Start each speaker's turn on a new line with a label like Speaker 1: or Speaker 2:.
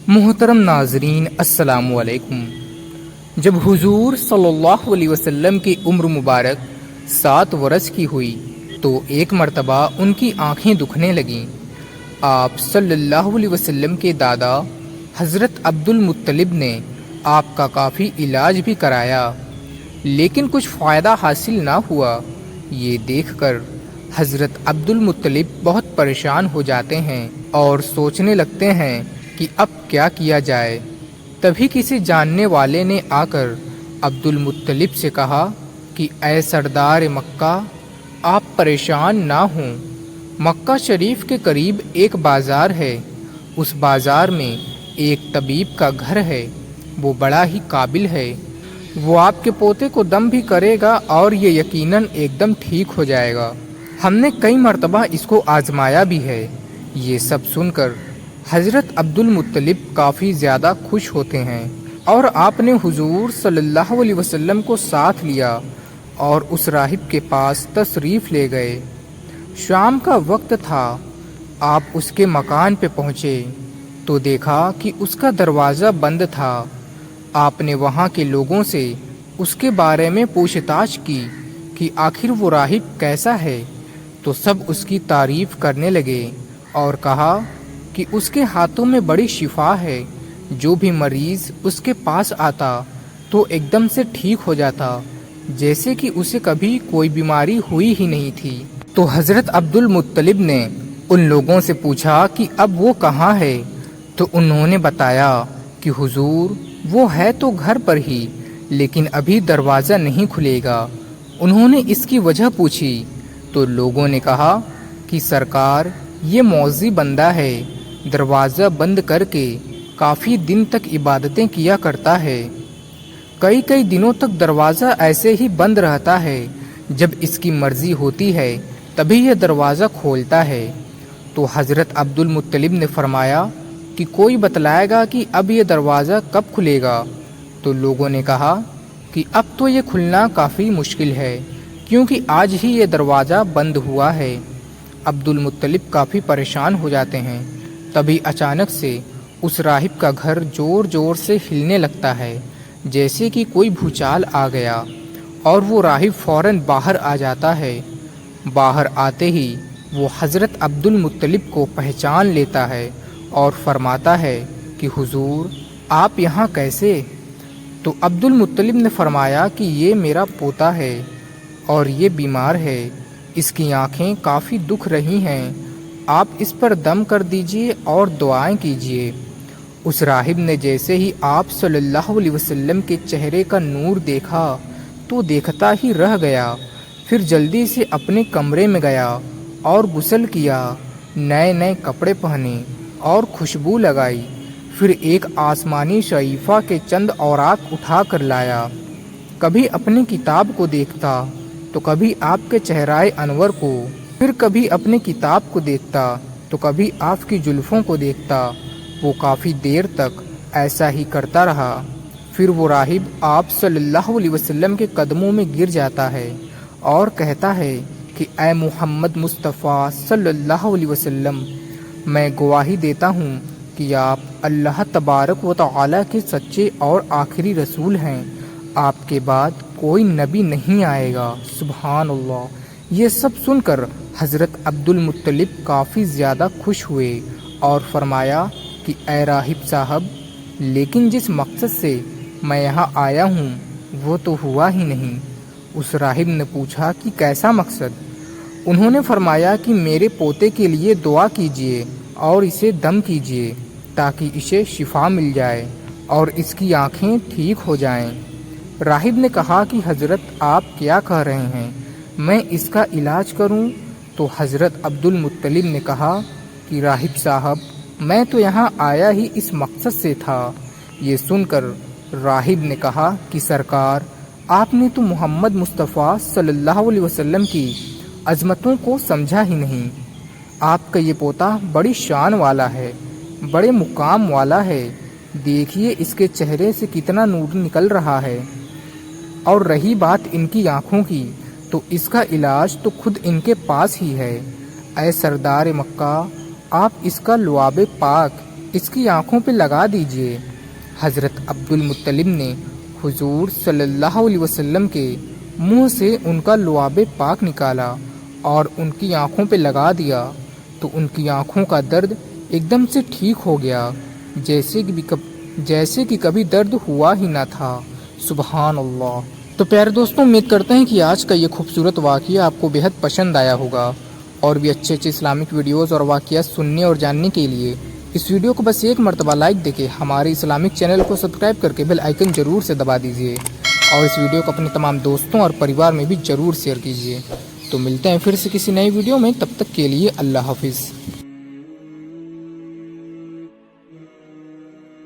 Speaker 1: محترم ناظرین السلام علیکم۔ جب حضور صلی اللہ علیہ وسلم کی عمر مبارک 7 برس کی ہوئی تو ایک مرتبہ ان کی آنکھیں دکھنے لگیں۔ آپ صلی اللہ علیہ وسلم کے دادا حضرت عبد المطلب نے آپ کا کافی علاج بھی کرایا، لیکن کچھ فائدہ حاصل نہ ہوا۔ یہ دیکھ کر حضرت عبد المطلب بہت پریشان ہو جاتے ہیں اور سوچنے لگتے ہیں کہ اب کیا کیا جائے۔ تبھی کسی جاننے والے نے آ کر عبد المطلب سے کہا کہ اے سردار مکہ، آپ پریشان نہ ہوں۔ مکہ شریف کے قریب ایک بازار ہے، اس بازار میں ایک طبیب کا گھر ہے، وہ بڑا ہی قابل ہے، وہ آپ کے پوتے کو دم بھی کرے گا اور یہ یقیناً ایک دم ٹھیک ہو جائے گا۔ ہم نے کئی مرتبہ اس کو آزمایا بھی ہے۔ یہ سب سن کر حضرت عبد المطلب کافی زیادہ خوش ہوتے ہیں اور آپ نے حضور صلی اللہ علیہ وسلم کو ساتھ لیا اور اس راہب کے پاس تشریف لے گئے۔ شام کا وقت تھا، آپ اس کے مکان پہ پہنچے تو دیکھا کہ اس کا دروازہ بند تھا۔ آپ نے وہاں کے لوگوں سے اس کے بارے میں پوچھ تاچھ کی کہ آخر وہ راہب کیسا ہے، تو سب اس کی تعریف کرنے لگے اور کہا کہ اس کے ہاتھوں میں بڑی شفا ہے، جو بھی مریض اس کے پاس آتا تو ایک دم سے ٹھیک ہو جاتا، جیسے کہ اسے کبھی کوئی بیماری ہوئی ہی نہیں تھی۔ تو حضرت عبد المطلب نے ان لوگوں سے پوچھا کہ اب وہ کہاں ہے، تو انہوں نے بتایا کہ حضور وہ ہے تو گھر پر ہی، لیکن ابھی دروازہ نہیں کھلے گا۔ انہوں نے اس کی وجہ پوچھی تو لوگوں نے کہا کہ سرکار یہ موذی بندہ ہے، دروازہ بند کر کے کافی دن تک عبادتیں کیا کرتا ہے، کئی دنوں تک دروازہ ایسے ہی بند رہتا ہے، جب اس کی مرضی ہوتی ہے تبھی یہ دروازہ کھولتا ہے۔ تو حضرت عبد المطلب نے فرمایا کہ کوئی بتلائے گا کہ اب یہ دروازہ کب کھلے گا؟ تو لوگوں نے کہا کہ اب تو یہ کھلنا کافی مشکل ہے، کیونکہ آج ہی یہ دروازہ بند ہوا ہے۔ عبد المطلب کافی پریشان ہو جاتے ہیں۔ تبھی اچانک سے اس راہب کا گھر زور سے ہلنے لگتا ہے، جیسے کہ کوئی بھوچال آ گیا، اور وہ راہب فوراً باہر آ جاتا ہے۔ باہر آتے ہی وہ حضرت عبد المطلب کو پہچان لیتا ہے اور فرماتا ہے کہ حضور آپ یہاں کیسے؟ تو عبد المطلب نے فرمایا کہ یہ میرا پوتا ہے اور یہ بیمار ہے، اس کی آنکھیں کافی دکھ رہی ہیں، آپ اس پر دم کر دیجئے اور دعائیں کیجئے۔ اس راہب نے جیسے ہی آپ صلی اللہ علیہ وسلم کے چہرے کا نور دیکھا تو دیکھتا ہی رہ گیا، پھر جلدی سے اپنے کمرے میں گیا اور غسل کیا، نئے کپڑے پہنے اور خوشبو لگائی، پھر ایک آسمانی شریفہ کے چند اوراق اٹھا کر لایا۔ کبھی اپنی کتاب کو دیکھتا تو کبھی آپ کے چہرہ انور کو، پھر کبھی اپنی کتاب کو دیکھتا تو کبھی آپ کی زلفوں کو دیکھتا۔ وہ کافی دیر تک ایسا ہی کرتا رہا، پھر وہ راہب آپ صلی اللہ علیہ وسلم کے قدموں میں گر جاتا ہے اور کہتا ہے کہ اے محمد مصطفیٰ صلی اللہ علیہ وسلم، میں گواہی دیتا ہوں کہ آپ اللہ تبارک و تعالیٰ کے سچے اور آخری رسول ہیں، آپ کے بعد کوئی نبی نہیں آئے گا۔ سبحان اللہ۔ یہ سب سن کر حضرت عبد المطلب کافی زیادہ خوش ہوئے اور فرمایا کہ اے راہب صاحب، لیکن جس مقصد سے میں یہاں آیا ہوں وہ تو ہوا ہی نہیں۔ اس راہب نے پوچھا کہ کیسا مقصد؟ انہوں نے فرمایا کہ میرے پوتے کے لیے دعا کیجئے اور اسے دم کیجئے تاکہ اسے شفا مل جائے اور اس کی آنکھیں ٹھیک ہو جائیں۔ راہب نے کہا کہ حضرت آپ کیا کہہ رہے ہیں، میں اس کا علاج کروں؟ تو حضرت عبد المطلب نے کہا کہ راہب صاحب، میں تو یہاں آیا ہی اس مقصد سے تھا۔ یہ سن کر راہب نے کہا کہ سرکار، آپ نے تو محمد مصطفیٰ صلی اللہ علیہ وسلم کی عظمتوں کو سمجھا ہی نہیں۔ آپ کا یہ پوتا بڑی شان والا ہے، بڑے مقام والا ہے، دیکھیے اس کے چہرے سے کتنا نور نکل رہا ہے، اور رہی بات ان کی آنکھوں کی تو اس کا علاج تو خود ان کے پاس ہی ہے۔ اے سردار مکہ، آپ اس کا لعاب پاک اس کی آنکھوں پہ لگا دیجئے۔ حضرت عبد المطلب نے حضور صلی اللہ علیہ وسلم کے منہ سے ان کا لعاب پاک نکالا اور ان کی آنکھوں پہ لگا دیا تو ان کی آنکھوں کا درد ایک دم سے ٹھیک ہو گیا، جیسے کہ کبھی درد ہوا ہی نہ تھا۔ سبحان اللہ۔ تو پیارے دوستوں، امید کرتے ہیں کہ آج کا یہ خوبصورت واقعہ آپ کو بہت پسند آیا ہوگا، اور بھی اچھے اسلامک ویڈیوز اور واقعات سننے اور جاننے کے لیے اس ویڈیو کو بس ایک مرتبہ لائک دے کے ہمارے اسلامک چینل کو سبسکرائب کر کے بیل آئیکن ضرور سے دبا دیجیے، اور اس ویڈیو کو اپنے تمام دوستوں اور پریوار میں بھی ضرور شیئر کیجیے۔ تو ملتے ہیں پھر سے کسی نئی ویڈیو میں، تب تک کے لیے اللہ حافظ۔